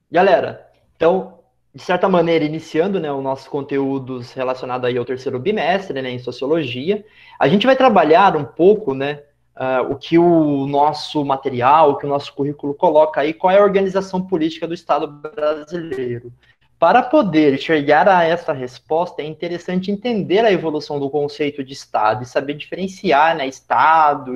Galera, então, de certa maneira, iniciando, né, os nossos conteúdos relacionados aí ao terceiro bimestre, né, em sociologia, a gente vai trabalhar um pouco, né, o que o nosso material, o que o nosso currículo coloca aí, qual é a organização política do Estado brasileiro. Para poder chegar a essa resposta, é interessante entender a evolução do conceito de Estado e saber diferenciar, né, Estado,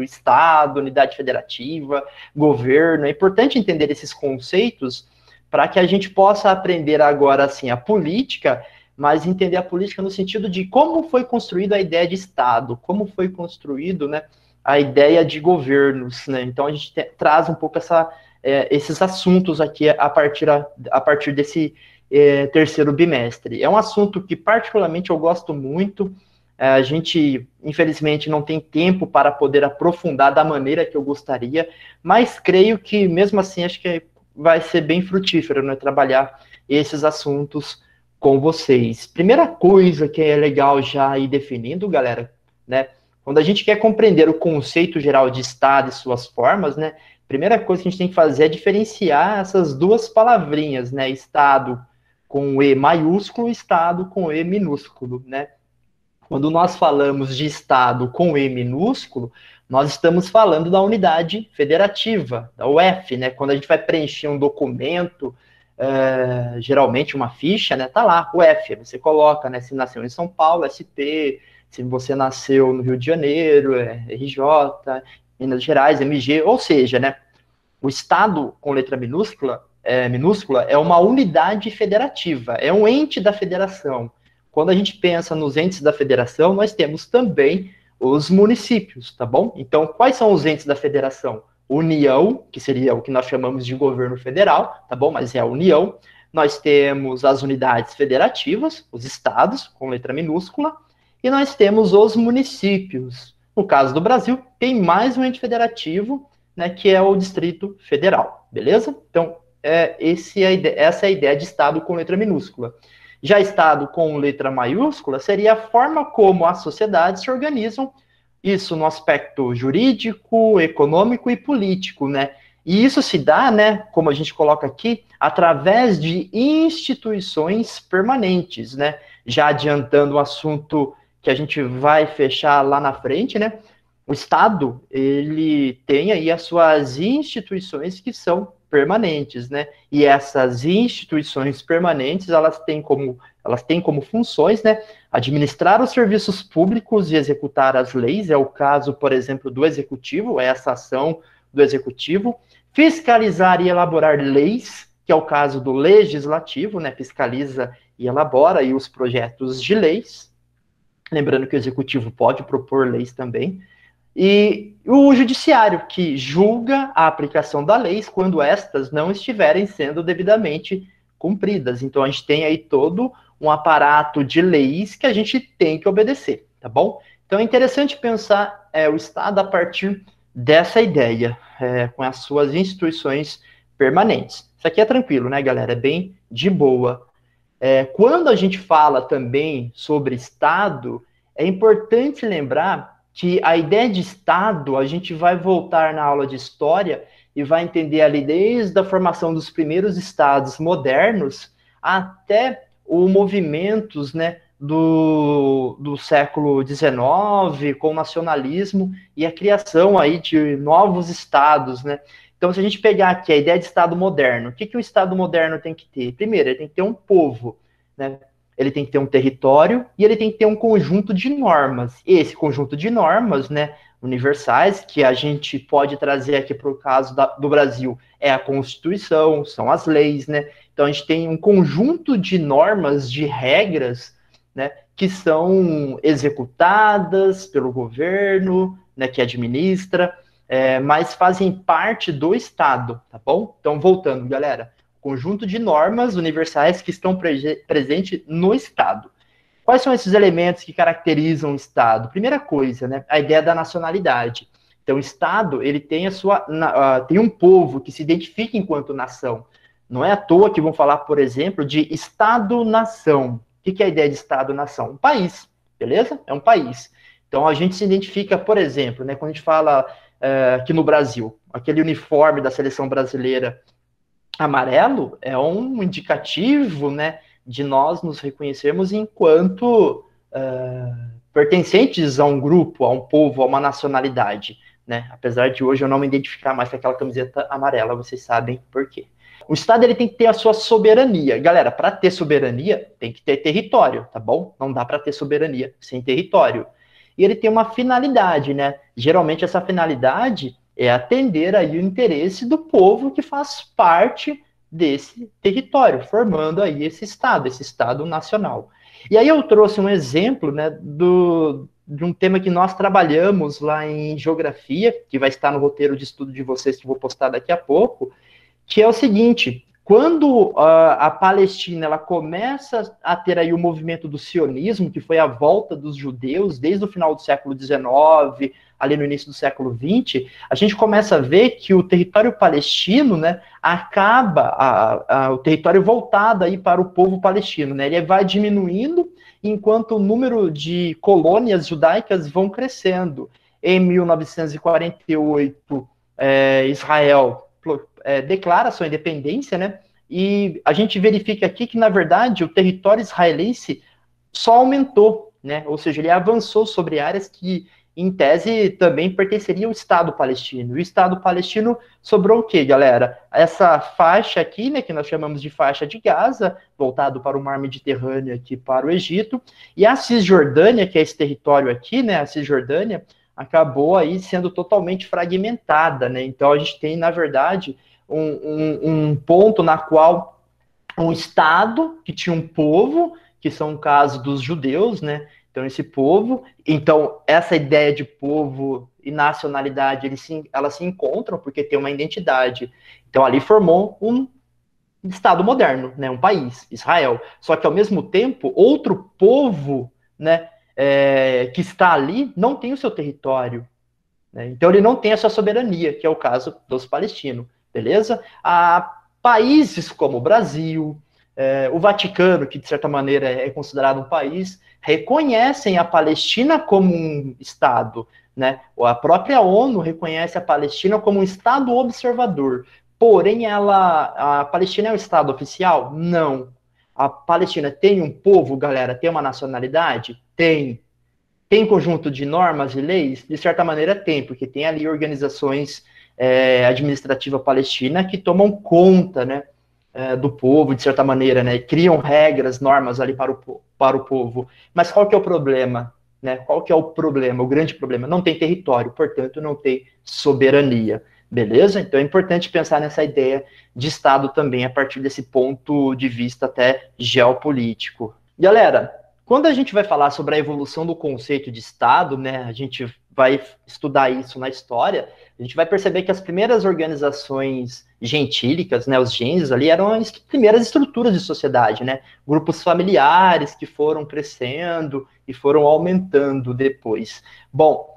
unidade federativa, governo. É importante entender esses conceitos para que a gente possa aprender agora assim a política, mas entender a política no sentido de como foi construída a ideia de Estado, como foi construído, né, a ideia de governos, né? Então a gente traz um pouco esses assuntos aqui a partir desse terceiro bimestre. É um assunto que particularmente eu gosto muito. A gente, infelizmente, não tem tempo para poder aprofundar da maneira que eu gostaria, mas creio que, mesmo assim, acho que vai ser bem frutífero, né, trabalhar esses assuntos com vocês. Primeira coisa que é legal já ir definindo, galera, né, quando a gente quer compreender o conceito geral de Estado e suas formas, né, primeira coisa que a gente tem que fazer é diferenciar essas duas palavrinhas, né, Estado com E maiúsculo, Estado com E minúsculo, né. Quando nós falamos de Estado com E minúsculo, nós estamos falando da unidade federativa, da UF, né? Quando a gente vai preencher um documento, geralmente uma ficha, né? Tá lá, UF, você coloca, né? Se nasceu em São Paulo, SP, se você nasceu no Rio de Janeiro, RJ, Minas Gerais, MG, ou seja, né? O Estado com letra minúscula é uma unidade federativa, é um ente da federação. Quando a gente pensa nos entes da federação, nós temos também os municípios, tá bom? Então, quais são os entes da federação? União, que seria o que nós chamamos de governo federal, tá bom? Mas é a União. Nós temos as unidades federativas, os estados, com letra minúscula, e nós temos os municípios. No caso do Brasil, tem mais um ente federativo, né, que é o Distrito Federal, beleza? Então, essa é a ideia de Estado com letra minúscula. Já Estado com letra maiúscula seria a forma como as sociedades se organizam, isso no aspecto jurídico, econômico e político, né? E isso se dá, né, como a gente coloca aqui, através de instituições permanentes, né? Já adiantando o assunto que a gente vai fechar lá na frente, né? O Estado, ele tem aí as suas instituições que são permanentes, né? E essas instituições permanentes, elas têm como funções, né, administrar os serviços públicos e executar as leis, é o caso, por exemplo, do executivo, é essa ação do executivo, fiscalizar e elaborar leis, que é o caso do legislativo, né, fiscaliza e elabora aí os projetos de leis, lembrando que o executivo pode propor leis também, e o judiciário, que julga a aplicação das leis quando estas não estiverem sendo devidamente cumpridas. Então, a gente tem aí todo um aparato de leis que a gente tem que obedecer, tá bom? Então, é interessante pensar o Estado a partir dessa ideia, com as suas instituições permanentes. Isso aqui é tranquilo, né, galera? É bem de boa. Quando a gente fala também sobre Estado, é importante lembrar que a ideia de Estado, a gente vai voltar na aula de história e vai entender ali desde a formação dos primeiros Estados modernos até os movimentos, né, do século XIX, com o nacionalismo e a criação aí de novos estados, né? Então, se a gente pegar aqui a ideia de Estado moderno, o que, que o Estado moderno tem que ter? Primeiro, ele tem que ter um povo, né? Ele tem que ter um território e ele tem que ter um conjunto de normas. E esse conjunto de normas, né, universais, que a gente pode trazer aqui para o caso do Brasil, é a Constituição, são as leis, né? Então, a gente tem um conjunto de normas, de regras, né, que são executadas pelo governo, né, que administra, mas fazem parte do Estado, tá bom? Então, voltando, galera, conjunto de normas universais que estão presentes no Estado. Quais são esses elementos que caracterizam o Estado? Primeira coisa, né, a ideia da nacionalidade. Então, o Estado, ele tem tem um povo que se identifica enquanto nação. Não é à toa que vão falar, por exemplo, de Estado-nação. O que é a ideia de Estado-nação? Um país, beleza? É um país. Então, a gente se identifica, por exemplo, né, quando a gente fala aqui no Brasil, aquele uniforme da seleção brasileira, amarelo é um indicativo, né, de nós nos reconhecermos enquanto pertencentes a um grupo, a um povo, a uma nacionalidade, né? Apesar de hoje eu não me identificar mais com aquela camiseta amarela, vocês sabem por quê. O Estado ele tem que ter a sua soberania. Galera, para ter soberania, tem que ter território, tá bom? Não dá para ter soberania sem território. E ele tem uma finalidade, né? Geralmente essa finalidade é atender aí o interesse do povo que faz parte desse território, formando aí esse Estado nacional. E aí eu trouxe um exemplo, né, de um tema que nós trabalhamos lá em geografia, que vai estar no roteiro de estudo de vocês, que eu vou postar daqui a pouco, que é o seguinte: quando a Palestina ela começa a ter aí o movimento do sionismo, que foi a volta dos judeus desde o final do século XIX, ali no início do século XX, a gente começa a ver que o território palestino, né, acaba, o território voltado aí para o povo palestino, né, ele vai diminuindo enquanto o número de colônias judaicas vão crescendo. Em 1948, Israel declara sua independência, né? E a gente verifica aqui que, na verdade, o território israelense só aumentou, né? Ou seja, ele avançou sobre áreas que, em tese, também pertenceriam ao Estado palestino. E o Estado palestino sobrou o quê, galera? Essa faixa aqui, né, que nós chamamos de faixa de Gaza, voltado para o mar Mediterrâneo aqui para o Egito, e a Cisjordânia, que é esse território aqui, né, a Cisjordânia, acabou aí sendo totalmente fragmentada, né? Então a gente tem, na verdade, um ponto na qual um Estado que tinha um povo, que são o caso dos judeus, né? Então esse povo, então essa ideia de povo e nacionalidade, elas se encontram porque tem uma identidade. Então ali formou um Estado moderno, né? Um país, Israel. Só que ao mesmo tempo, outro povo, né? Que está ali não tem o seu território, né? Então ele não tem a sua soberania, que é o caso dos palestinos, beleza? Há países como o Brasil, o Vaticano, que de certa maneira é considerado um país, reconhecem a Palestina como um Estado, né? A própria ONU reconhece a Palestina como um Estado observador. Porém, a Palestina é um Estado oficial? Não. A Palestina tem um povo, galera? Tem uma nacionalidade? Tem. Tem conjunto de normas e leis? De certa maneira tem, porque tem ali organizações administrativas palestinas que tomam conta, né, do povo, de certa maneira, né, criam regras, normas ali para o povo. Mas qual que é o problema? Né? Qual que é o problema? O grande problema? Não tem território, portanto, não tem soberania. Beleza? Então é importante pensar nessa ideia de Estado também, a partir desse ponto de vista até geopolítico. Galera, quando a gente vai falar sobre a evolução do conceito de Estado, né, a gente vai estudar isso na história, a gente vai perceber que as primeiras organizações gentílicas, né, os gens ali, eram as primeiras estruturas de sociedade, né, grupos familiares que foram crescendo e foram aumentando depois. Bom,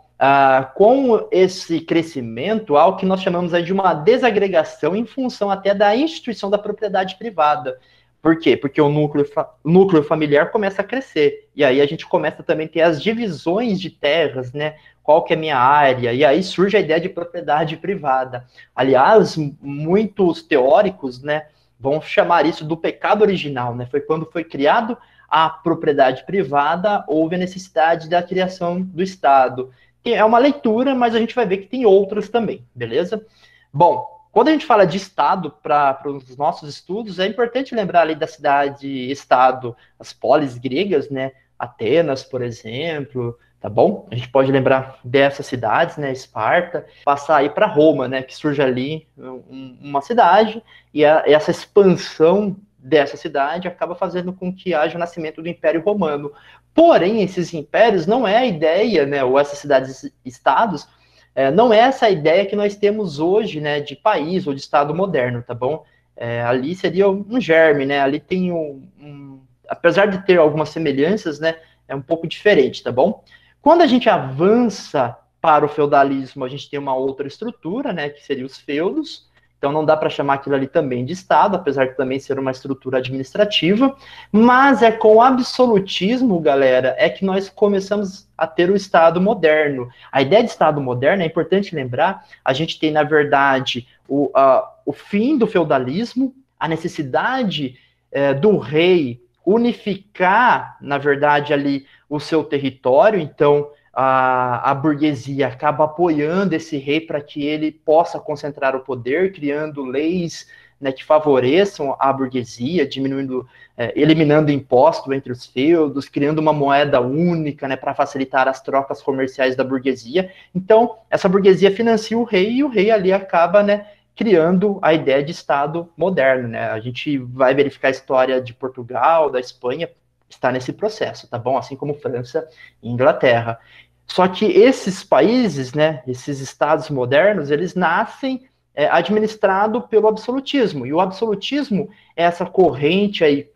com esse crescimento, há o que nós chamamos aí de uma desagregação em função até da instituição da propriedade privada. Por quê? Porque o núcleo familiar começa a crescer. E aí a gente começa também a ter as divisões de terras, né? Qual que é a minha área? E aí surge a ideia de propriedade privada. Aliás, muitos teóricos, né, vão chamar isso do pecado original, né? Foi quando foi criado a propriedade privada, houve a necessidade da criação do Estado. É uma leitura, mas a gente vai ver que tem outras também, beleza? Bom, quando a gente fala de Estado para os nossos estudos, é importante lembrar ali da cidade-estado, as polis gregas, né? Atenas, por exemplo, tá bom? A gente pode lembrar dessas cidades, né? Esparta, passar aí para Roma, né? Que surge ali uma cidade e essa expansão dessa cidade acaba fazendo com que haja o nascimento do Império Romano. Porém, esses impérios não é a ideia, né? Ou essas cidades-estados, não é essa a ideia que nós temos hoje, né, de país ou de Estado moderno, tá bom? Ali seria um germe, né? Ali tem apesar de ter algumas semelhanças, né, é um pouco diferente, tá bom? Quando a gente avança para o feudalismo, a gente tem uma outra estrutura, né, que seria os feudos. Então não dá para chamar aquilo ali também de Estado, apesar de também ser uma estrutura administrativa, mas é com o absolutismo, galera, é que nós começamos a ter o Estado moderno. A ideia de Estado moderno, é importante lembrar, a gente tem, na verdade, o fim do feudalismo, a necessidade do rei unificar, na verdade, ali o seu território, então a burguesia acaba apoiando esse rei para que ele possa concentrar o poder, criando leis, né, que favoreçam a burguesia, diminuindo, eliminando impostos entre os feudos, criando uma moeda única, né, para facilitar as trocas comerciais da burguesia. Então, essa burguesia financia o rei e o rei ali acaba, né, criando a ideia de Estado moderno, né? A gente vai verificar a história de Portugal, da Espanha, está nesse processo, tá bom? Assim como França e Inglaterra. Só que esses países, né, esses estados modernos, eles nascem administrado pelo absolutismo. E o absolutismo é essa corrente aí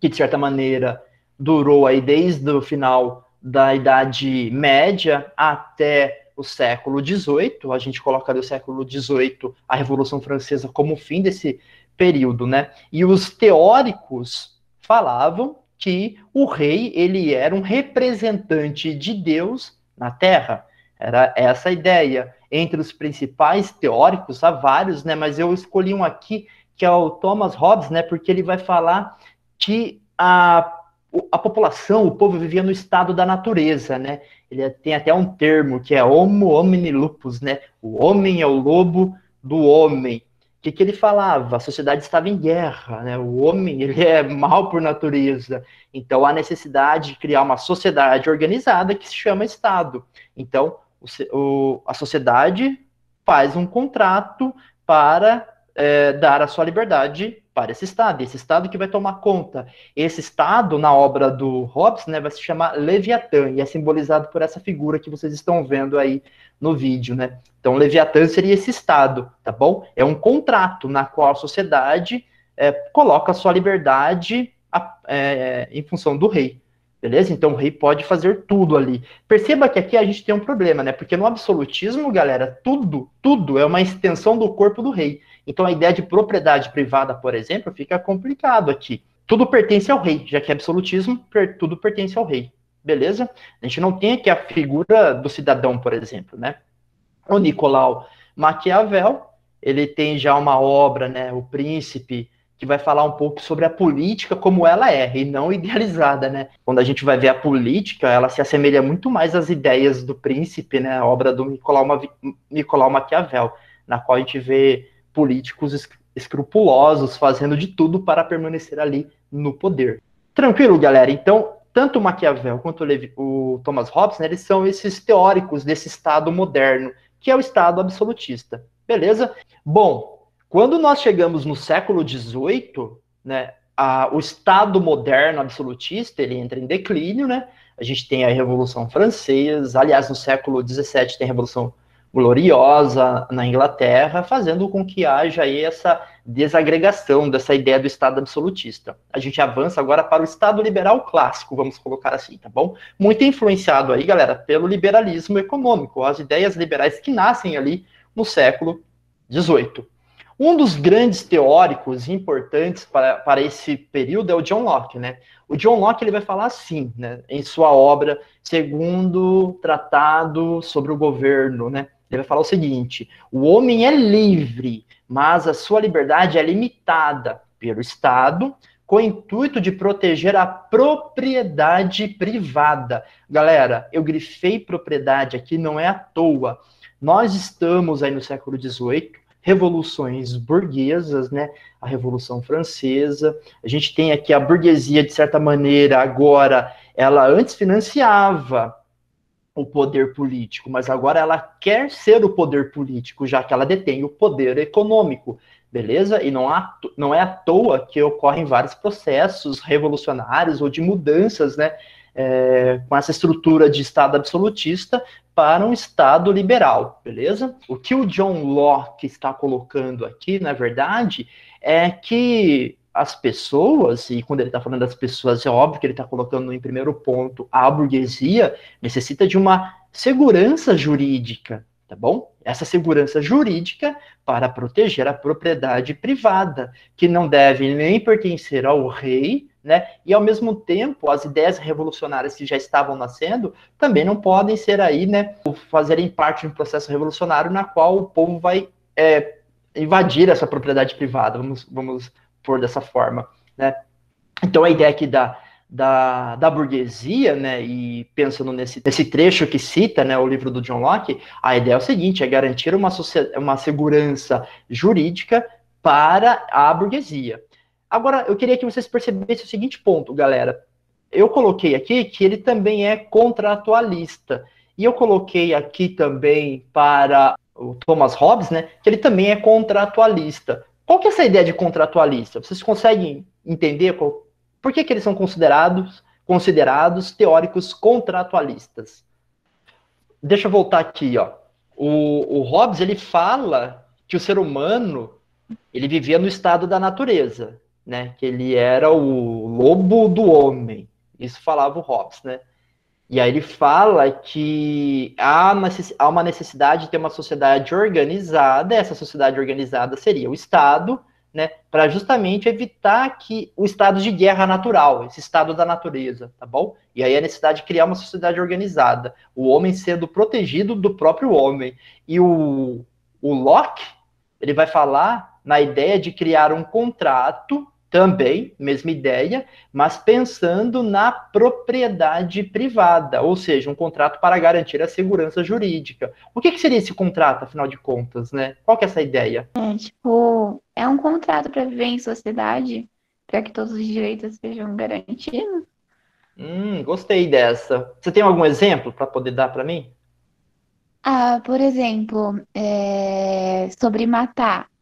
que, de certa maneira, durou aí desde o final da Idade Média até o século XVIII. A gente coloca o século XVIII, a Revolução Francesa, como o fim desse período, né? E os teóricos falavam que o rei, ele era um representante de Deus na Terra. Era essa a ideia. Entre os principais teóricos, há vários, né? Mas eu escolhi um aqui, que é o Thomas Hobbes, né? Porque ele vai falar que a população, o povo vivia no estado da natureza, né? Ele tem até um termo que é homo homini lupus, né? O homem é o lobo do homem. O que ele falava? A sociedade estava em guerra, né? O homem, ele é mal por natureza. Então, há necessidade de criar uma sociedade organizada que se chama Estado. Então, a sociedade faz um contrato para dar a sua liberdade para esse Estado que vai tomar conta. Esse Estado, na obra do Hobbes, né, vai se chamar Leviatã, e é simbolizado por essa figura que vocês estão vendo aí no vídeo, né? Então, Leviatã seria esse Estado, tá bom? É um contrato na qual a sociedade coloca a sua liberdade em função do rei, beleza? Então, o rei pode fazer tudo ali. Perceba que aqui a gente tem um problema, né? Porque no absolutismo, galera, tudo é uma extensão do corpo do rei. Então, a ideia de propriedade privada, por exemplo, fica complicado aqui. Tudo pertence ao rei, já que é absolutismo, tudo pertence ao rei, beleza? A gente não tem aqui a figura do cidadão, por exemplo, né? O Nicolau Maquiavel, ele tem já uma obra, né, O Príncipe, que vai falar um pouco sobre a política como ela é, e não idealizada, né? Quando a gente vai ver a política, ela se assemelha muito mais às ideias do Príncipe, né? A obra do Nicolau Maquiavel, na qual a gente vê políticos escrupulosos fazendo de tudo para permanecer ali no poder. Tranquilo, galera? Então, tanto o Maquiavel quanto o Thomas Hobbes, né, eles são esses teóricos desse Estado moderno, que é o Estado absolutista. Beleza? Bom, quando nós chegamos no século XVIII, né, o Estado moderno absolutista, ele entra em declínio, né? A gente tem a Revolução Francesa, aliás, no século XVII tem a Revolução Gloriosa na Inglaterra, fazendo com que haja aí essa desagregação dessa ideia do Estado absolutista. A gente avança agora para o Estado liberal clássico, vamos colocar assim, tá bom? Muito influenciado aí, galera, pelo liberalismo econômico, as ideias liberais que nascem ali no século XVIII. Um dos grandes teóricos importantes para esse período é o John Locke, né? O John Locke, ele vai falar assim, né, em sua obra Segundo Tratado sobre o Governo, né? Ele vai falar o seguinte: o homem é livre, mas a sua liberdade é limitada pelo Estado, com o intuito de proteger a propriedade privada. Galera, eu grifei propriedade aqui, não é à toa. Nós estamos aí no século XVIII, revoluções burguesas, né? A Revolução Francesa. A gente tem aqui a burguesia, de certa maneira, agora, ela antes financiava o poder político, mas agora ela quer ser o poder político, já que ela detém o poder econômico, beleza? E não é à toa que ocorrem vários processos revolucionários ou de mudanças, né? Com essa estrutura de Estado absolutista para um Estado liberal, beleza? O que o John Locke está colocando aqui, na verdade, é que as pessoas, e quando ele está falando das pessoas, é óbvio que ele está colocando em primeiro ponto a burguesia, necessita de uma segurança jurídica, tá bom? Essa segurança jurídica para proteger a propriedade privada, que não deve nem pertencer ao rei, né? E, ao mesmo tempo, as ideias revolucionárias que já estavam nascendo também não podem ser aí, né, fazerem parte de um processo revolucionário na qual o povo vai invadir essa propriedade privada, vamos pôr dessa forma, né? Então, a ideia aqui da burguesia, né, e pensando nesse trecho que cita, né, o livro do John Locke, a ideia é o seguinte, é garantir uma segurança jurídica para a burguesia. Agora, eu queria que vocês percebessem o seguinte ponto, galera. Eu coloquei aqui que ele também é contratualista. E eu coloquei aqui também para o Thomas Hobbes, né, que ele também é contratualista. Qual que é essa ideia de contratualista? Vocês conseguem entender por que eles são considerados teóricos contratualistas? Deixa eu voltar aqui, ó. O Hobbes, ele fala que o ser humano, ele vivia no estado da natureza, né? Que ele era o lobo do homem. Isso falava o Hobbes, né? E aí ele fala que há uma necessidade de ter uma sociedade organizada, essa sociedade organizada seria o Estado, né, para justamente evitar que o estado de guerra natural, esse estado da natureza, tá bom? E aí a necessidade de criar uma sociedade organizada, o homem sendo protegido do próprio homem. E o Locke, ele vai falar na ideia de criar um contrato, também, mesma ideia, mas pensando na propriedade privada, ou seja, um contrato para garantir a segurança jurídica. O que seria esse contrato, afinal de contas, né? Qual que é essa ideia? É um contrato para viver em sociedade, para que todos os direitos sejam garantidos. Gostei dessa. Você tem algum exemplo para poder dar para mim? Por exemplo, sobre matar.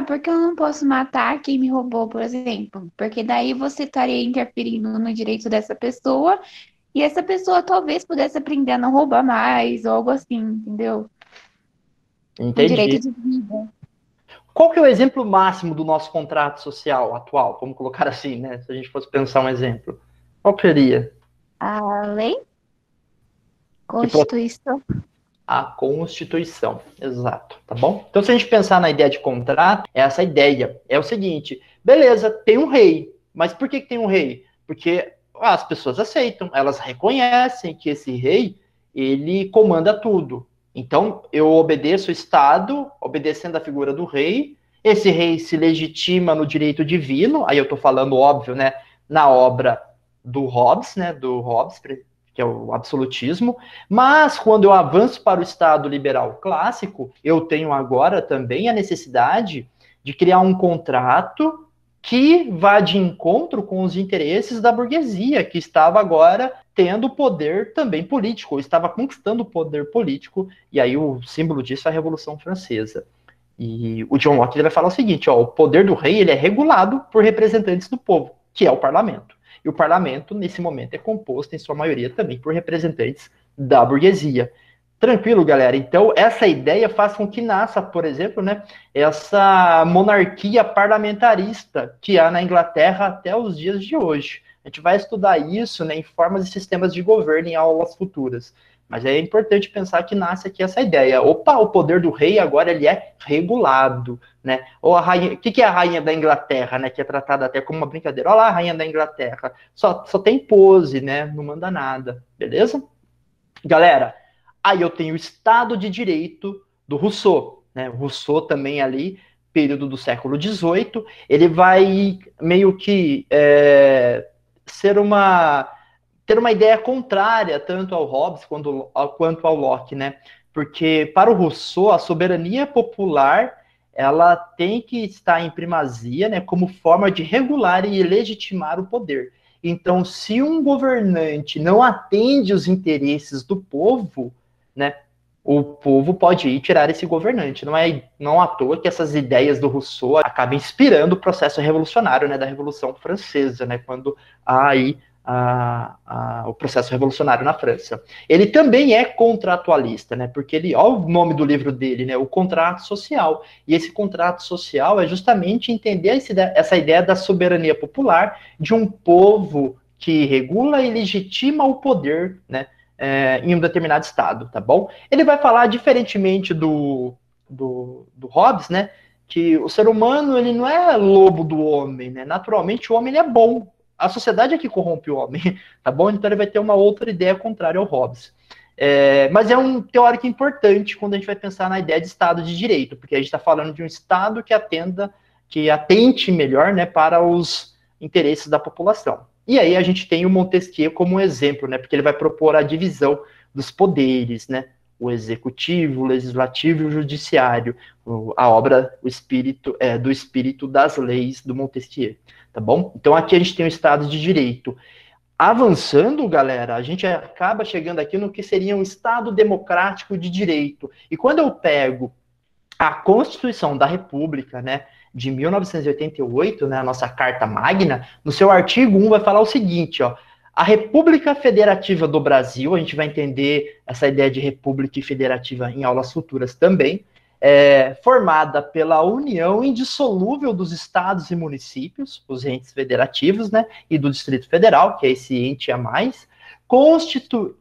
Por que eu não posso matar quem me roubou, por exemplo? Porque daí você estaria interferindo no direito dessa pessoa e essa pessoa talvez pudesse aprender a não roubar mais ou algo assim, entendeu? Um direito Entendi. de vida. Qual que é o exemplo máximo do nosso contrato social atual? Vamos colocar assim, né? Se a gente fosse pensar um exemplo. Qual seria? A lei, Que Constituição. a Constituição, exato, tá bom? Então, se a gente pensar na ideia de contrato, é essa ideia. É o seguinte, beleza, tem um rei, mas por que tem um rei? Porque as pessoas aceitam, elas reconhecem que esse rei, ele comanda tudo. Então, eu obedeço o Estado, obedecendo a figura do rei, esse rei se legitima no direito divino, aí eu tô falando, óbvio, né, na obra do Hobbes, né, do Hobbes, que é o absolutismo, mas quando eu avanço para o Estado liberal clássico, eu tenho agora também a necessidade de criar um contrato que vá de encontro com os interesses da burguesia, que estava agora tendo poder também político, estava conquistando o poder político, e aí o símbolo disso é a Revolução Francesa. E o John Locke ele vai falar o seguinte, ó, o poder do rei ele é regulado por representantes do povo, que é o parlamento. E o parlamento, nesse momento, é composto, em sua maioria, também por representantes da burguesia. Tranquilo, galera? Então, essa ideia faz com que nasça, por exemplo, né, essa monarquia parlamentarista que há na Inglaterra até os dias de hoje. A gente vai estudar isso, né, em formas e sistemas de governo em aulas futuras. Mas é importante pensar que nasce aqui essa ideia. Opa, o poder do rei agora ele é regulado, né? Ou a rainha, o que é a rainha da Inglaterra, né? Que é tratada até como uma brincadeira. Olha lá a rainha da Inglaterra. Só tem pose, né? Não manda nada, beleza? Galera, aí eu tenho o Estado de Direito do Rousseau, né? O Rousseau também ali, período do século XVIII, ele vai meio que ter uma ideia contrária tanto ao Hobbes quanto ao Locke, né? Porque para o Rousseau, a soberania popular ela tem que estar em primazia, né, como forma de regular e legitimar o poder. Então, se um governante não atende os interesses do povo, né, o povo pode ir tirar esse governante. Não à toa que essas ideias do Rousseau acabam inspirando o processo revolucionário, né, da Revolução Francesa, né, quando há aí o processo revolucionário na França. Ele também é contratualista, né? Porque olha o nome do livro dele, né? O contrato social. E esse contrato social é justamente entender essa ideia da soberania popular de um povo que regula e legitima o poder, né? em um determinado estado, tá bom? Ele vai falar, diferentemente do Hobbes, né, que o ser humano ele não é lobo do homem, né? Naturalmente o homem ele é bom. A sociedade é que corrompe o homem, tá bom? Então ele vai ter uma outra ideia contrária ao Hobbes. Mas é um teórico importante quando a gente vai pensar na ideia de Estado de Direito, porque a gente está falando de um Estado que atente melhor, né, para os interesses da população. E aí a gente tem o Montesquieu como um exemplo, né, porque ele vai propor a divisão dos poderes, né, o executivo, o legislativo e o judiciário, a obra do espírito das leis do Montesquieu, tá bom? Então aqui a gente tem o Estado de Direito. Avançando, galera, a gente acaba chegando aqui no que seria um Estado democrático de direito. E quando eu pego a Constituição da República, né, de 1988, né, a nossa Carta Magna, no seu artigo 1 vai falar o seguinte, ó: a República Federativa do Brasil, a gente vai entender essa ideia de República e Federativa em aulas futuras também, formada pela união indissolúvel dos estados e municípios, os entes federativos, né, e do Distrito Federal, que é esse ente a mais,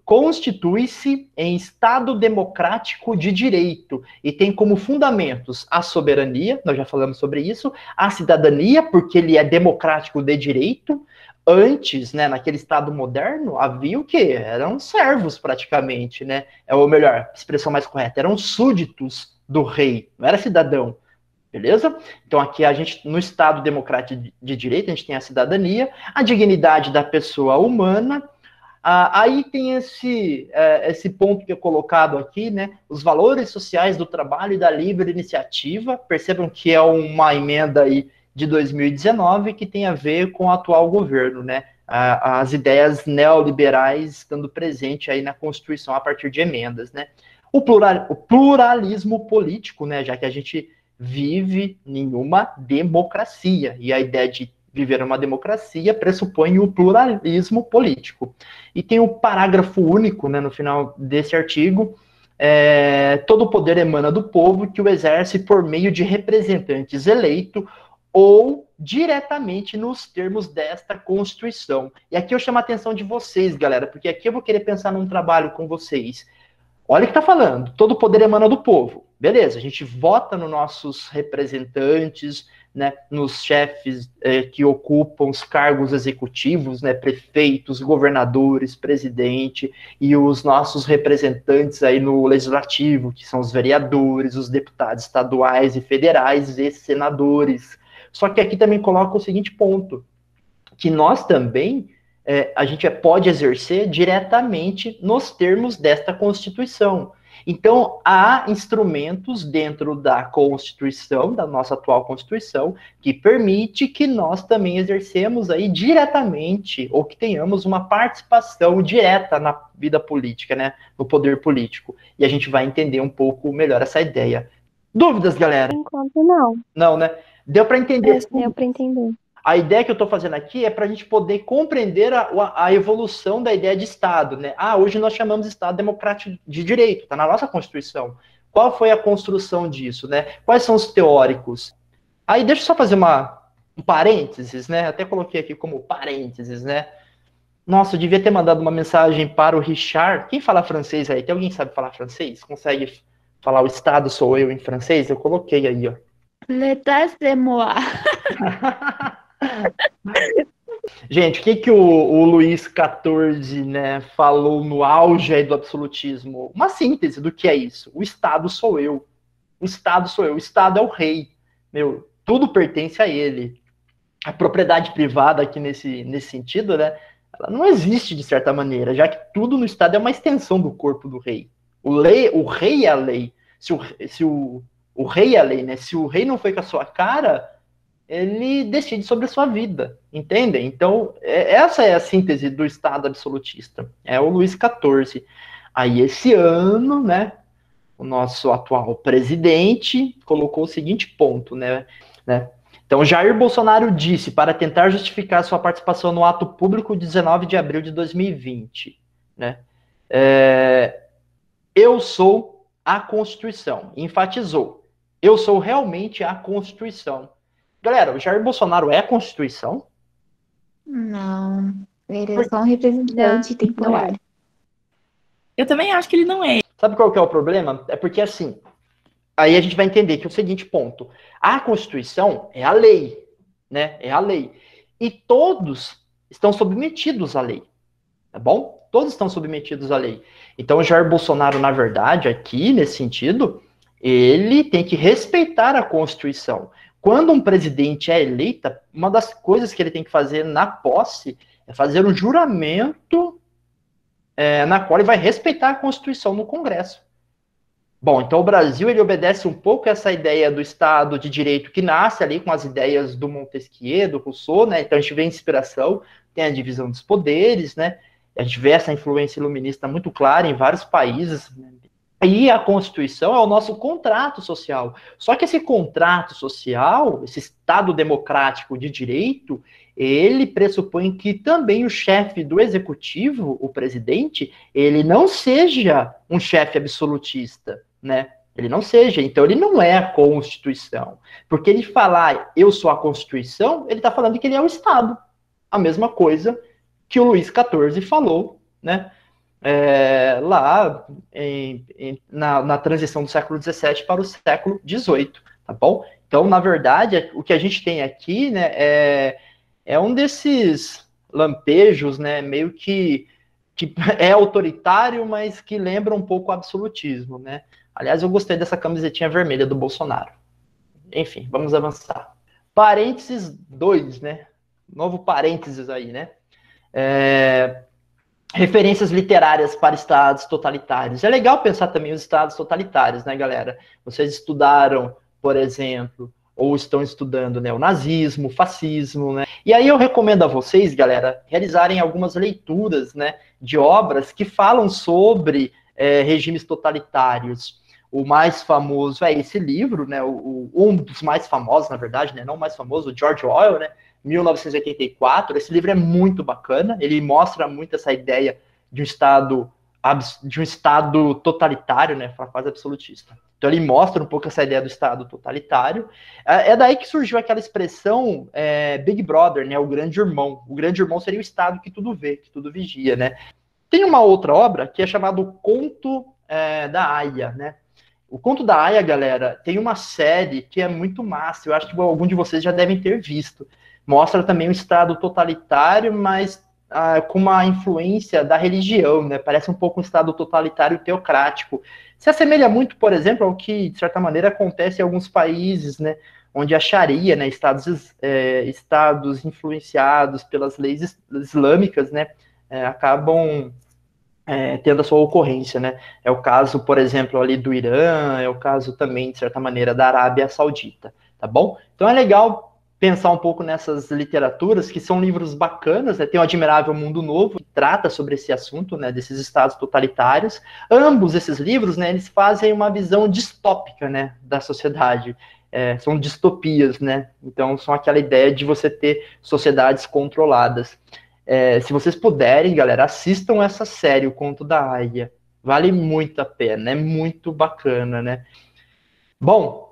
constitui-se em Estado democrático de direito e tem como fundamentos a soberania, nós já falamos sobre isso, a cidadania, porque ele é democrático de direito. Antes, né, naquele Estado moderno, havia o quê? Eram servos, praticamente, né? Ou melhor, expressão mais correta, eram súditos do rei, não era cidadão, beleza? Então aqui a gente, no Estado democrático de direito, a gente tem a cidadania, a dignidade da pessoa humana. Aí tem esse ponto que é colocado aqui, né? Os valores sociais do trabalho e da livre iniciativa. Percebam que é uma emenda aí de 2019 que tem a ver com o atual governo, né? As ideias neoliberais estando presente aí na Constituição a partir de emendas, né? O pluralismo político, né? Já que a gente vive em uma democracia e a ideia de viver uma democracia pressupõe o pluralismo político. E tem o parágrafo único, né, no final desse artigo: todo o poder emana do povo, que o exerce por meio de representantes eleitos ou diretamente nos termos desta Constituição. E aqui eu chamo a atenção de vocês, galera, porque aqui eu vou querer pensar num trabalho com vocês. Olha o que está falando, todo o poder emana do povo. Beleza, a gente vota nos nossos representantes, né, nos chefes que ocupam os cargos executivos, né, prefeitos, governadores, presidente, e os nossos representantes aí no legislativo, que são os vereadores, os deputados estaduais e federais e senadores. Só que aqui também coloca o seguinte ponto, que nós também a gente pode exercer diretamente nos termos desta Constituição. Então, há instrumentos dentro da Constituição, da nossa atual Constituição, que permite que nós também exercemos aí diretamente, ou que tenhamos uma participação direta na vida política, né, no poder político. E a gente vai entender um pouco melhor essa ideia. Dúvidas, galera? Enquanto não. Não, né? Deu para entender? Deu para entender. A ideia que eu estou fazendo aqui é para a gente poder compreender a evolução da ideia de Estado, né? Hoje nós chamamos de Estado democrático de direito, está na nossa Constituição. Qual foi a construção disso, né? Quais são os teóricos? Aí deixa eu só fazer um parênteses, né? Até coloquei aqui como parênteses, né? Nossa, eu devia ter mandado uma mensagem para o Richard. Quem fala francês aí? Tem alguém que sabe falar francês? Consegue falar o Estado sou eu em francês? Eu coloquei aí, ó. L'état c'est moi. Gente, o que o Luís XIV, né, falou no auge aí do absolutismo? Uma síntese do que é isso. O Estado sou eu. O Estado sou eu. O Estado é o rei. Meu, tudo pertence a ele. A propriedade privada aqui nesse sentido, né, ela não existe de certa maneira, já que tudo no Estado é uma extensão do corpo do rei. O rei é a lei. Se o rei é a lei, né? Se o rei não foi com a sua cara, ele decide sobre a sua vida, entendem? Então, essa é a síntese do Estado absolutista. É o Luís XIV. Aí, esse ano, né, o nosso atual presidente colocou o seguinte ponto, né? Então, Jair Bolsonaro disse, para tentar justificar sua participação no ato público de 19 de abril de 2020, né? Eu sou a Constituição. Enfatizou. Eu sou realmente a Constituição. Galera, o Jair Bolsonaro é a Constituição? Não, ele é só um representante temporário. Eu também acho que ele não é. Sabe qual que é o problema? É porque, assim, aí a gente vai entender que é o seguinte ponto. A Constituição é a lei, né? É a lei. E todos estão submetidos à lei, tá bom? Todos estão submetidos à lei. Então, o Jair Bolsonaro, na verdade, aqui, nesse sentido, ele tem que respeitar a Constituição. Quando um presidente é eleito, uma das coisas que ele tem que fazer na posse é fazer um juramento na qual ele vai respeitar a Constituição no Congresso. Bom, então o Brasil ele obedece um pouco essa ideia do Estado de Direito que nasce ali com as ideias do Montesquieu, do Rousseau, né? Então a gente vê inspiração, tem a divisão dos poderes, né? A gente vê essa influência iluminista muito clara em vários países, né? E a Constituição é o nosso contrato social. Só que esse contrato social, esse Estado democrático de direito, ele pressupõe que também o chefe do executivo, o presidente, ele não seja um chefe absolutista, né? Ele não seja. Então, ele não é a Constituição. Porque ele falar, eu sou a Constituição, ele está falando que ele é o Estado. A mesma coisa que o Luís XIV falou, né? Lá na transição do século XVII para o século XVIII, tá bom? Então, na verdade, o que a gente tem aqui, né, é um desses lampejos, né, meio que é autoritário, mas que lembra um pouco o absolutismo, né? Aliás, eu gostei dessa camisetinha vermelha do Bolsonaro. Enfim, vamos avançar. Parênteses 2, né? Novo parênteses aí, né? Referências literárias para estados totalitários. É legal pensar também os estados totalitários, né, galera? Vocês estudaram, por exemplo, ou estão estudando, né, o nazismo, o fascismo, né? E aí eu recomendo a vocês, galera, realizarem algumas leituras, né, de obras que falam sobre regimes totalitários. O mais famoso é esse livro, né, um dos mais famosos, na verdade, né, não o mais famoso, o George Orwell, né, 1984. Esse livro é muito bacana, ele mostra muito essa ideia de um estado totalitário, né, quase absolutista. Então ele mostra um pouco essa ideia do estado totalitário. É daí que surgiu aquela expressão Big Brother, né, o grande irmão. O grande irmão seria o estado que tudo vê, que tudo vigia, né. Tem uma outra obra que é chamada O Conto da Aia, né. O Conto da Aia, galera, tem uma série que é muito massa, eu acho que algum de vocês já devem ter visto. Mostra também um estado totalitário, mas com uma influência da religião, né? Parece um pouco um estado totalitário teocrático. Se assemelha muito, por exemplo, ao que, de certa maneira, acontece em alguns países, né? Onde a Sharia, né? Estados influenciados pelas leis islâmicas, né? Acabam tendo a sua ocorrência, né? É o caso, por exemplo, ali do Irã, é o caso também, de certa maneira, da Arábia Saudita, tá bom? Então é legal pensar um pouco nessas literaturas, que são livros bacanas, né? Tem o Admirável Mundo Novo, que trata sobre esse assunto, né, desses estados totalitários. Ambos esses livros, né, eles fazem uma visão distópica, né, da sociedade. São distopias, né? Então, são aquela ideia de você ter sociedades controladas. Se vocês puderem, galera, assistam essa série, O Conto da Aia. Vale muito a pena, é muito bacana, né? Bom,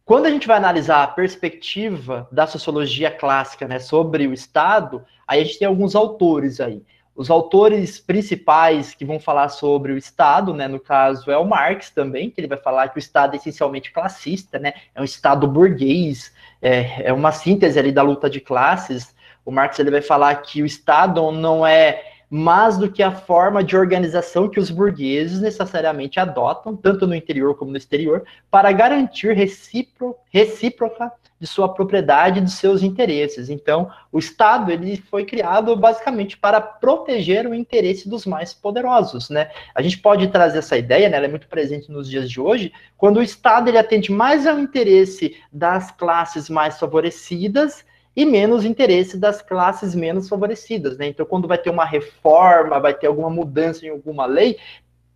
quando a gente vai analisar a perspectiva da sociologia clássica, né, sobre o Estado, aí a gente tem alguns autores aí. Os autores principais que vão falar sobre o Estado, né, no caso é o Marx também, que ele vai falar que o Estado é essencialmente classista, né, é um Estado burguês, é uma síntese ali da luta de classes. O Marx ele vai falar que o Estado não é mais do que a forma de organização que os burgueses necessariamente adotam, tanto no interior como no exterior, para garantir recíproca de sua propriedade e dos seus interesses. Então, o Estado ele foi criado basicamente para proteger o interesse dos mais poderosos, né? A gente pode trazer essa ideia, né? Ela é muito presente nos dias de hoje, quando o Estado ele atende mais ao interesse das classes mais favorecidas e menos interesse das classes menos favorecidas, né? Então, quando vai ter uma reforma, vai ter alguma mudança em alguma lei,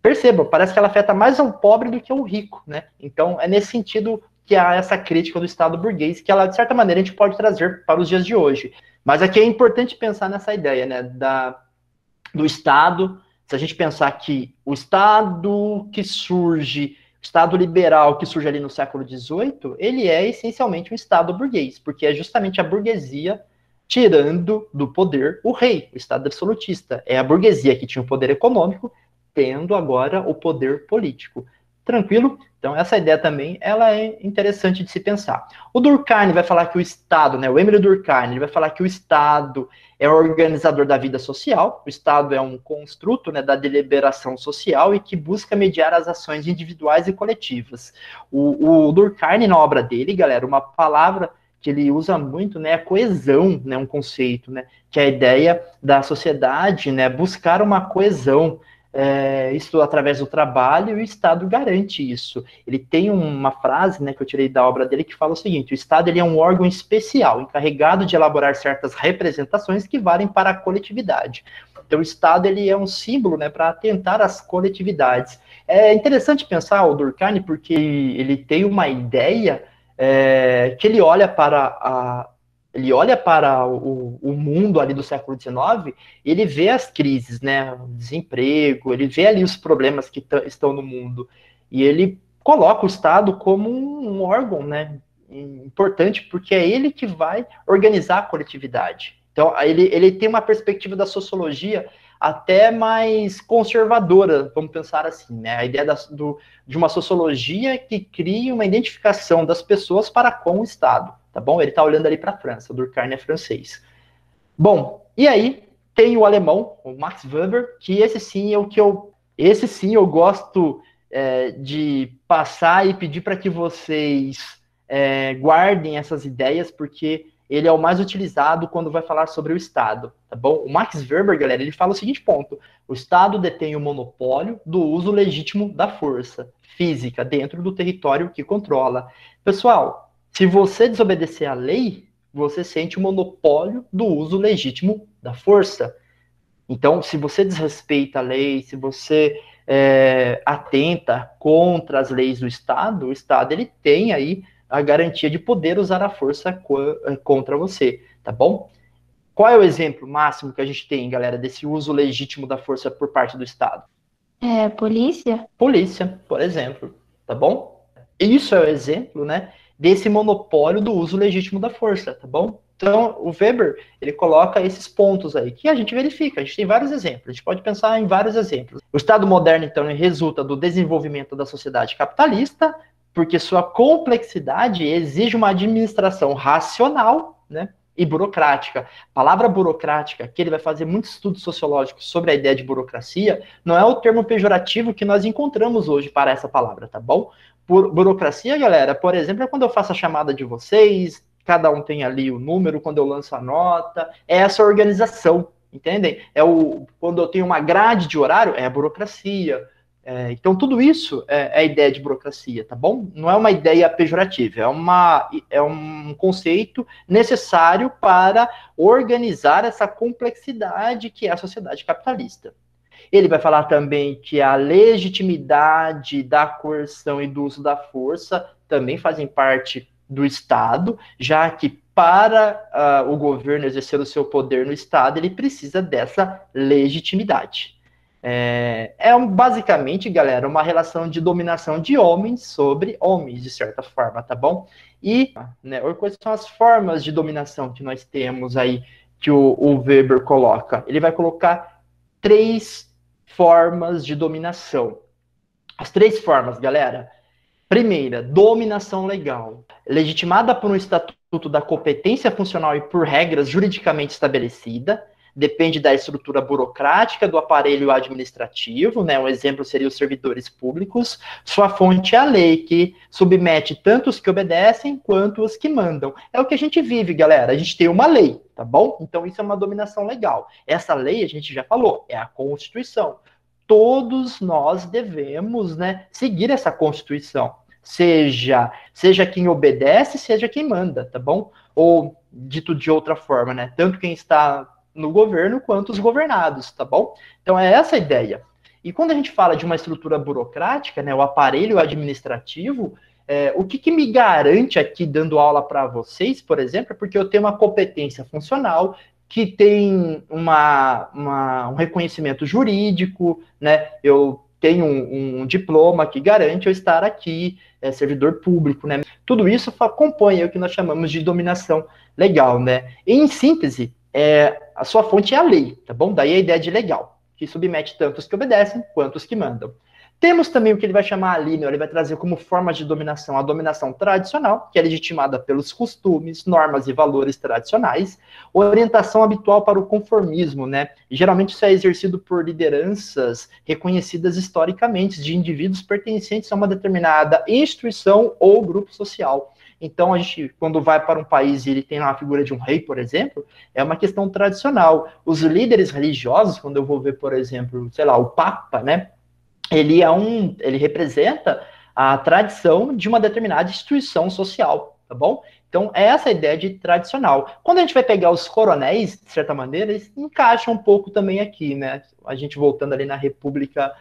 percebam, parece que ela afeta mais o pobre do que o rico, né? Então, é nesse sentido que há essa crítica do Estado burguês, que ela, de certa maneira, a gente pode trazer para os dias de hoje. Mas aqui é importante pensar nessa ideia, né, do Estado. Se a gente pensar que o Estado que surge, o Estado liberal que surge ali no século XVIII, ele é essencialmente um Estado burguês, porque é justamente a burguesia tirando do poder o rei, o Estado absolutista. É a burguesia que tinha o poder econômico, tendo agora o poder político. Tranquilo? Então, essa ideia também, ela é interessante de se pensar. O Durkheim vai falar que o Estado, né, o Emile Durkheim, ele vai falar que o Estado é o organizador da vida social, o Estado é um construto, né, da deliberação social e que busca mediar as ações individuais e coletivas. O Durkheim, na obra dele, galera, uma palavra que ele usa muito, né, é coesão, né, um conceito, né, que é a ideia da sociedade, né, buscar uma coesão, isso através do trabalho, e o Estado garante isso. Ele tem uma frase, né, que eu tirei da obra dele, que fala o seguinte: o Estado, ele é um órgão especial, encarregado de elaborar certas representações que valem para a coletividade. Então, o Estado, ele é um símbolo, né, para atentar às coletividades. É interessante pensar o Durkheim, porque ele tem uma ideia que ele olha para o mundo ali do século XIX, ele vê as crises, né, o desemprego, ele vê ali os problemas que estão no mundo, e ele coloca o Estado como um órgão, né, importante, porque é ele que vai organizar a coletividade. Então, ele tem uma perspectiva da sociologia até mais conservadora, vamos pensar assim, né, a ideia de uma sociologia que cria uma identificação das pessoas para com o Estado. Tá bom? Ele está olhando ali para a França, o Durkheim é francês. Bom, e aí tem o alemão, o Max Weber, que esse sim eu gosto de passar e pedir para que vocês guardem essas ideias, porque ele é o mais utilizado quando vai falar sobre o Estado, tá bom? O Max Weber, galera, ele fala o seguinte ponto: o Estado detém o monopólio do uso legítimo da força física dentro do território que controla. Pessoal, se você desobedecer à lei, você sente o monopólio do uso legítimo da força. Então, se você desrespeita a lei, se você atenta contra as leis do Estado, o Estado ele tem aí a garantia de poder usar a força contra você, tá bom? Qual é o exemplo máximo que a gente tem, galera, desse uso legítimo da força por parte do Estado? Polícia? Polícia, por exemplo, tá bom? Isso é o exemplo, né, desse monopólio do uso legítimo da força, tá bom? Então, o Weber, ele coloca esses pontos aí, que a gente verifica, a gente tem vários exemplos, a gente pode pensar em vários exemplos. O Estado moderno, então, resulta do desenvolvimento da sociedade capitalista, porque sua complexidade exige uma administração racional, né, e burocrática. A palavra burocrática, que ele vai fazer muitos estudos sociológicos sobre a ideia de burocracia, não é o termo pejorativo que nós encontramos hoje para essa palavra, tá bom? Burocracia, galera, por exemplo, é quando eu faço a chamada de vocês, cada um tem ali o número, quando eu lanço a nota, é essa organização, entendem? Quando eu tenho uma grade de horário, é a burocracia. Então, tudo isso é a ideia de burocracia, tá bom? Não é uma ideia pejorativa, é um conceito necessário para organizar essa complexidade que é a sociedade capitalista. Ele vai falar também que a legitimidade da coerção e do uso da força também fazem parte do Estado, já que para o governo exercer o seu poder no Estado, ele precisa dessa legitimidade. Basicamente, galera, uma relação de dominação de homens sobre homens, de certa forma, tá bom? E, né, quais são as formas de dominação que nós temos aí, que o Weber coloca? Ele vai colocar 3 formas de dominação. As 3 formas, galera. Primeira, dominação legal, legitimada por um estatuto da competência funcional e por regras juridicamente estabelecidas, depende da estrutura burocrática do aparelho administrativo, né? Um exemplo seria os servidores públicos. Sua fonte é a lei, que submete tanto os que obedecem quanto os que mandam. É o que a gente vive, galera. A gente tem uma lei, tá bom? Então isso é uma dominação legal. Essa lei, a gente já falou, é a Constituição. Todos nós devemos, né, seguir essa Constituição. Seja quem obedece, seja quem manda, tá bom? Ou, dito de outra forma, né? Tanto quem está no governo quanto os governados, tá bom? Então é essa a ideia. E quando a gente fala de uma estrutura burocrática, né, o aparelho administrativo, o que me garante aqui dando aula para vocês, por exemplo, é porque eu tenho uma competência funcional, que tem um reconhecimento jurídico, né? Eu tenho um diploma que garante eu estar aqui, servidor público, né? Tudo isso compõe o que nós chamamos de dominação legal, né? Em síntese, a sua fonte é a lei, tá bom? Daí a ideia de legal. que submete tanto os que obedecem quanto os que mandam. Temos também o que ele vai chamar ali, né? Ele vai trazer como forma de dominação a dominação tradicional, que é legitimada pelos costumes, normas e valores tradicionais, orientação habitual para o conformismo, né? E, geralmente isso é exercido por lideranças reconhecidas historicamente de indivíduos pertencentes a uma determinada instituição ou grupo social. Então, a gente, quando vai para um país e ele tem lá a figura de um rei, por exemplo, é uma questão tradicional. Os líderes religiosos, quando eu vou ver, por exemplo, sei lá, o Papa, né? Ele representa a tradição de uma determinada instituição social, tá bom? Então, é essa a ideia de tradicional. Quando a gente vai pegar os coronéis, de certa maneira, eles encaixam um pouco também aqui, né? A gente voltando ali na República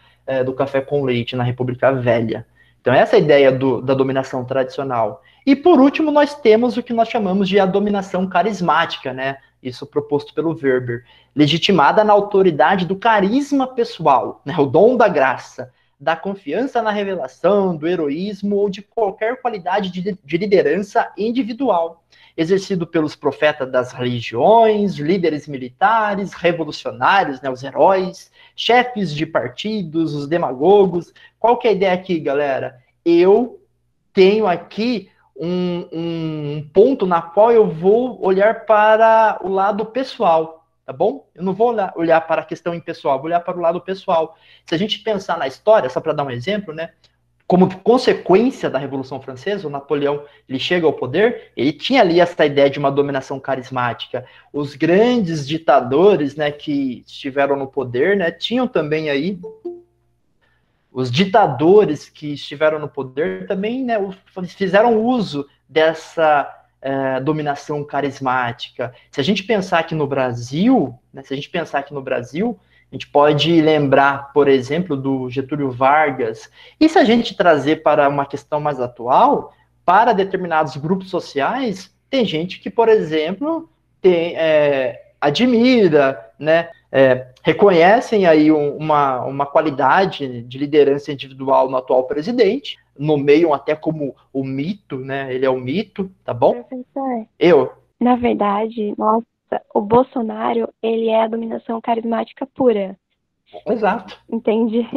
do Café com Leite, na República Velha. Então, essa é a ideia da dominação tradicional. E, por último, nós temos o que nós chamamos de a dominação carismática, né? Isso proposto pelo Weber, legitimada na autoridade do carisma pessoal, né, o dom da graça, da confiança na revelação, do heroísmo ou de qualquer qualidade de liderança individual, exercido pelos profetas das religiões, líderes militares, revolucionários, né, os heróis, chefes de partidos, os demagogos. Qual que é a ideia aqui, galera? Eu tenho aqui um ponto na qual eu vou olhar para o lado pessoal, tá bom? Eu não vou olhar para a questão impessoal, vou olhar para o lado pessoal. Se a gente pensar na história, só para dar um exemplo, né? Como consequência da Revolução Francesa, o Napoleão ele chega ao poder, ele tinha ali essa ideia de uma dominação carismática. Os grandes ditadores, né, que estiveram no poder, né, tinham também aí os ditadores que estiveram no poder também, né, fizeram uso dessa dominação carismática. Se a gente pensar aqui no Brasil, né, a gente pode lembrar, por exemplo, do Getúlio Vargas. E se a gente trazer para uma questão mais atual, para determinados grupos sociais, tem gente que, por exemplo, admira, né, reconhecem aí uma qualidade de liderança individual no atual presidente, nomeiam até como o mito, né? Ele é o mito, tá bom? Professor, na verdade, nossa, o Bolsonaro, ele é a dominação carismática pura. Exato. Entende?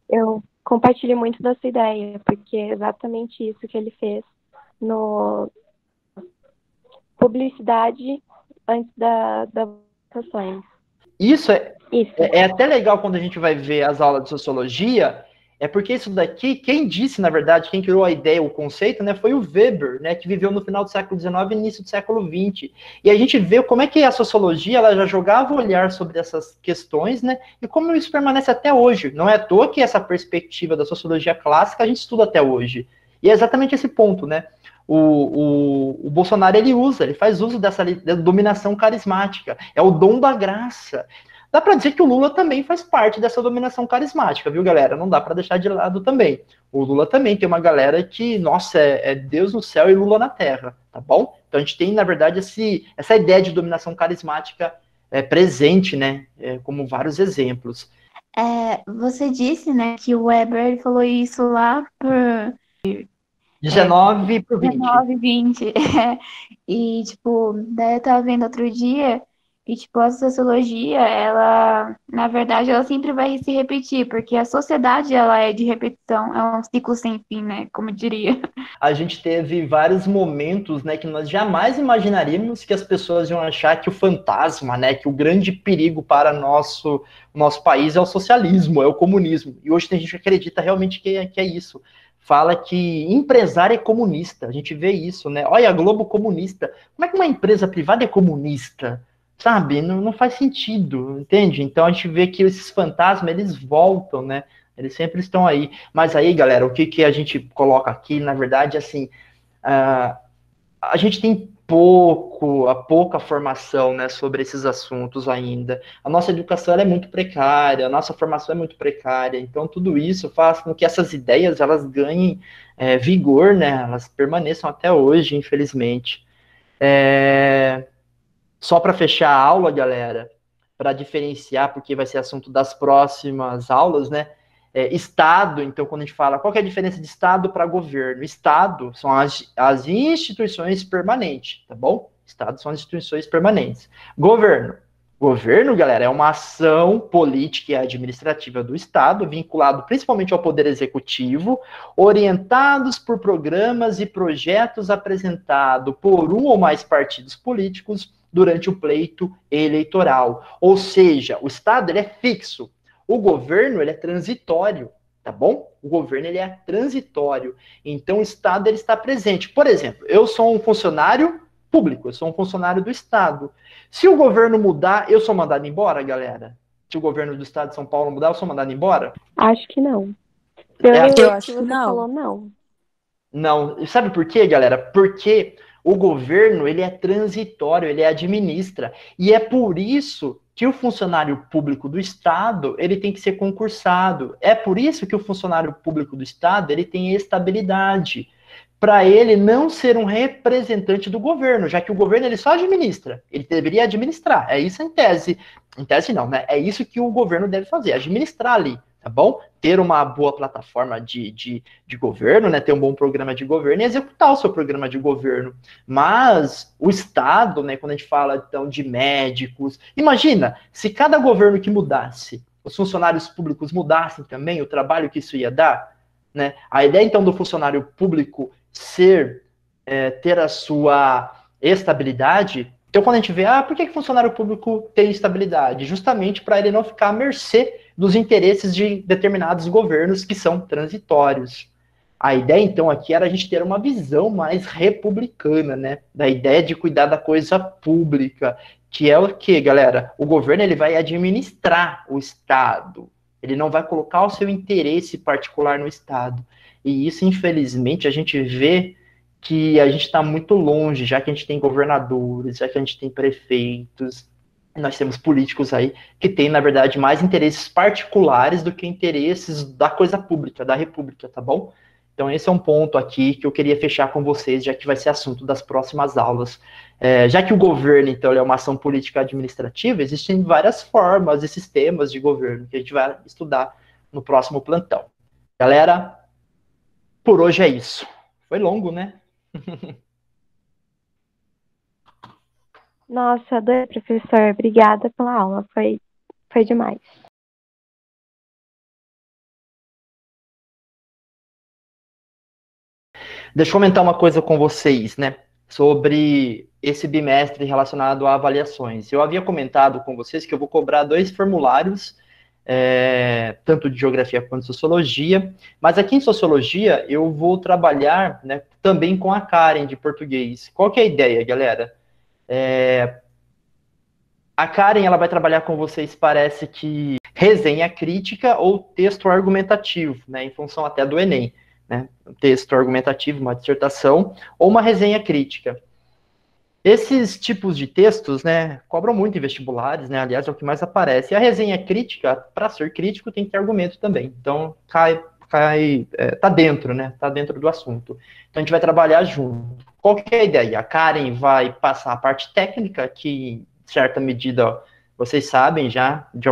Eu compartilho muito dessa ideia, porque é exatamente isso que ele fez no publicidade antes das votações. Isso é até legal quando a gente vai ver as aulas de sociologia, é porque isso daqui, quem disse, na verdade, quem criou a ideia, o conceito, né, foi o Weber, né, que viveu no final do século XIX e início do século XX. E a gente vê como é que a sociologia ela já jogava o olhar sobre essas questões, né, e como isso permanece até hoje. Não é à toa que essa perspectiva da sociologia clássica a gente estuda até hoje. E é exatamente esse ponto, né? O Bolsonaro, ele faz uso dessa dominação carismática. É o dom da graça. Dá para dizer que o Lula também faz parte dessa dominação carismática, viu, galera? Não dá para deixar de lado também. O Lula também tem uma galera que, nossa, é Deus no céu e Lula na terra, tá bom? Então a gente tem, na verdade, essa ideia de dominação carismática presente, né? Como vários exemplos. Você disse, né, que o Weber falou isso lá por 19 por 20. 19, 20. E, tipo, daí eu tava vendo outro dia e, tipo, a sociologia, ela, na verdade, ela sempre vai se repetir, porque a sociedade, ela é de repetição, é um ciclo sem fim, né, como eu diria. A gente teve vários momentos, né, que nós jamais imaginaríamos que as pessoas iam achar que o fantasma, né, que o grande perigo para nosso país é o socialismo, é o comunismo. E hoje tem gente que acredita realmente que é isso. Fala que empresário é comunista. A gente vê isso, né? Olha, a Globo comunista. Como é que uma empresa privada é comunista? Sabe? Não faz sentido, entende? Então a gente vê que esses fantasmas, eles voltam, né? Eles sempre estão aí. Mas aí, galera, o que a gente coloca aqui, na verdade, assim, a gente tem pouca formação, né, sobre esses assuntos ainda. A nossa educação ela é muito precária, a nossa formação é muito precária, então tudo isso faz com que essas ideias elas ganhem vigor, né, elas permaneçam até hoje, infelizmente. Só para fechar a aula, galera, para diferenciar, porque vai ser assunto das próximas aulas, né, Estado, então, quando a gente fala qual que é a diferença de Estado para governo? Estado são as instituições permanentes, tá bom? Estado são as instituições permanentes. Governo Governo, galera, é uma ação política e administrativa do Estado, vinculado principalmente ao Poder Executivo, orientados por programas e projetos apresentados por um ou mais partidos políticos durante o pleito eleitoral. Ou seja, o Estado ele é fixo, o governo ele é transitório, tá bom? O governo ele é transitório, então o Estado ele está presente. Por exemplo, eu sou um funcionário público, eu sou um funcionário do Estado. Se o governo mudar, eu sou mandado embora, galera? Se o governo do Estado de São Paulo mudar, eu sou mandado embora? Acho que não. Eu acho que você não. falou, não. Não. E sabe por quê, galera? Porque o governo, ele é transitório, ele administra. E é por isso que o funcionário público do Estado, ele tem que ser concursado. É por isso que o funcionário público do Estado, ele tem estabilidade. Para ele não ser um representante do governo, já que o governo ele só administra, ele deveria administrar, é isso em tese não, né? É isso que o governo deve fazer, administrar ali, tá bom? Ter uma boa plataforma de governo, né? Ter um bom programa de governo e executar o seu programa de governo. Mas o Estado, né? Quando a gente fala então de médicos, imagina se cada governo que mudasse, os funcionários públicos mudassem também, o trabalho que isso ia dar, né? A ideia então do funcionário público ter a sua estabilidade. Então, quando a gente vê, por que funcionário público tem estabilidade? Justamente para ele não ficar à mercê dos interesses de determinados governos que são transitórios. A ideia, então, aqui era a gente ter uma visão mais republicana, né? Da ideia de cuidar da coisa pública, que é o quê, galera? O governo ele vai administrar o Estado. Ele não vai colocar o seu interesse particular no Estado. E isso, infelizmente, a gente vê que a gente está muito longe, já que a gente tem governadores, já que a gente tem prefeitos, nós temos políticos aí que têm, na verdade, mais interesses particulares do que interesses da coisa pública, da república, tá bom? Então, esse é um ponto aqui que eu queria fechar com vocês, já que vai ser assunto das próximas aulas. Já que o governo, então, é uma ação política administrativa, existem várias formas e sistemas de governo que a gente vai estudar no próximo plantão. Galera, por hoje é isso. Foi longo, né? Nossa, adorei, professor. Obrigada pela aula. Foi demais. Deixa eu comentar uma coisa com vocês, né? Sobre esse bimestre relacionado a avaliações. Eu havia comentado com vocês que eu vou cobrar 2 formulários, tanto de geografia quanto de sociologia, mas aqui em sociologia eu vou trabalhar, né, também com a Karen de português. Qual que é a ideia, galera? A Karen ela vai trabalhar com vocês, parece que resenha crítica ou texto argumentativo, né, em função até do Enem, né, um texto argumentativo, uma dissertação ou uma resenha crítica. Esses tipos de textos, né, cobram muito em vestibulares, né, aliás, é o que mais aparece. E a resenha crítica, para ser crítico, tem que ter argumento também. Então, tá dentro, né, tá dentro do assunto. Então, a gente vai trabalhar junto. Qual que é a ideia? A Karen vai passar a parte técnica, que, em certa medida, vocês sabem já de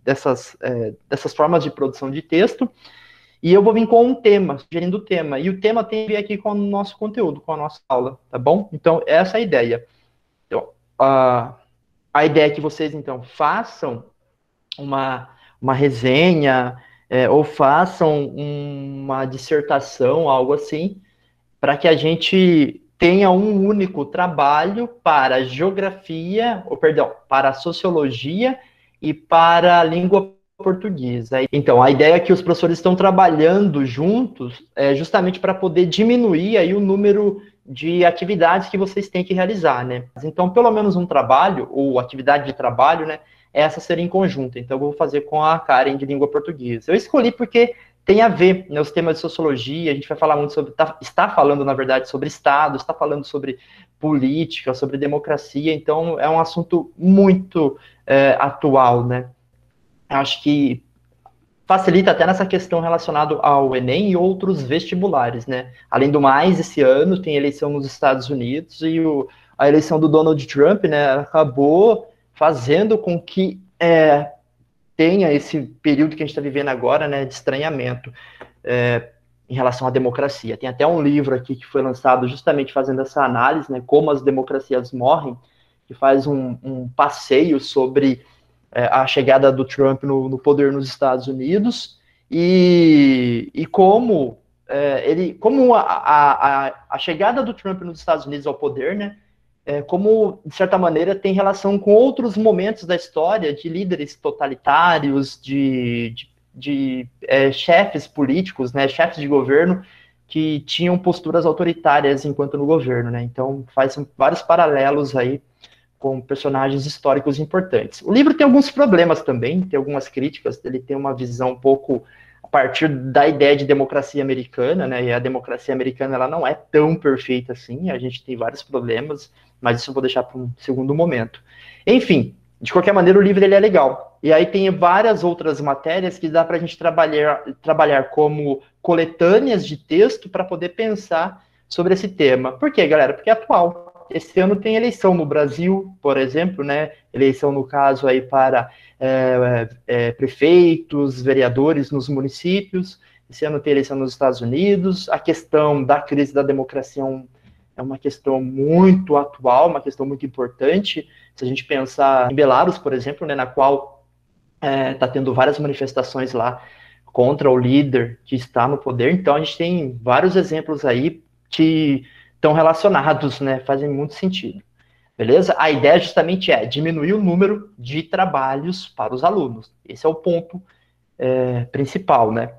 dessas formas de produção de texto, e eu vou vir com um tema, sugerindo o tema. E o tema tem a ver aqui com o nosso conteúdo, com a nossa aula, tá bom? Então, essa é a ideia. Então, a ideia é que vocês, então, façam uma resenha, ou façam uma dissertação, algo assim, para que a gente tenha um único trabalho para geografia, para sociologia e para a língua portuguesa. Então, a ideia é que os professores estão trabalhando juntos justamente para poder diminuir aí o número de atividades que vocês têm que realizar, né? Então, pelo menos um trabalho, ou atividade de trabalho, né? Essa seria em conjunto. Então, eu vou fazer com a Karen de língua portuguesa. Eu escolhi porque tem a ver, né, os temas de sociologia, a gente vai falar muito sobre, está falando, na verdade, sobre Estado, está falando sobre política, sobre democracia, então é um assunto muito atual, né? Acho que facilita até nessa questão relacionada ao Enem e outros vestibulares, né? Além do mais, esse ano tem eleição nos Estados Unidos e a eleição do Donald Trump, né, acabou fazendo com que tenha esse período que a gente está vivendo agora, né, de estranhamento em relação à democracia. Tem até um livro aqui que foi lançado justamente fazendo essa análise, né, como as democracias morrem, que faz um passeio sobre a chegada do Trump no poder nos Estados Unidos e como a chegada do Trump nos Estados Unidos ao poder, né, como, de certa maneira, tem relação com outros momentos da história de líderes totalitários, de chefes políticos, né, chefes de governo, que tinham posturas autoritárias enquanto no governo, né? Então, faz vários paralelos aí com personagens históricos importantes. O livro tem alguns problemas também, tem algumas críticas, ele tem uma visão um pouco a partir da ideia de democracia americana, né? E a democracia americana, ela não é tão perfeita assim, a gente tem vários problemas, mas isso eu vou deixar para um segundo momento. Enfim, de qualquer maneira, o livro ele é legal. E aí tem várias outras matérias que dá para a gente trabalhar como coletâneas de texto para poder pensar sobre esse tema. Por quê, galera? Porque é atual. Esse ano tem eleição no Brasil, por exemplo, né? Eleição, no caso, aí para prefeitos, vereadores nos municípios. Esse ano tem eleição nos Estados Unidos. A questão da crise da democracia é uma questão muito atual, uma questão muito importante. Se a gente pensar em Belarus, por exemplo, né, na qual está tendo várias manifestações lá contra o líder que está no poder. Então, a gente tem vários exemplos aí que estão relacionados, né, fazem muito sentido. Beleza? A ideia justamente é diminuir o número de trabalhos para os alunos. Esse é o ponto principal, né?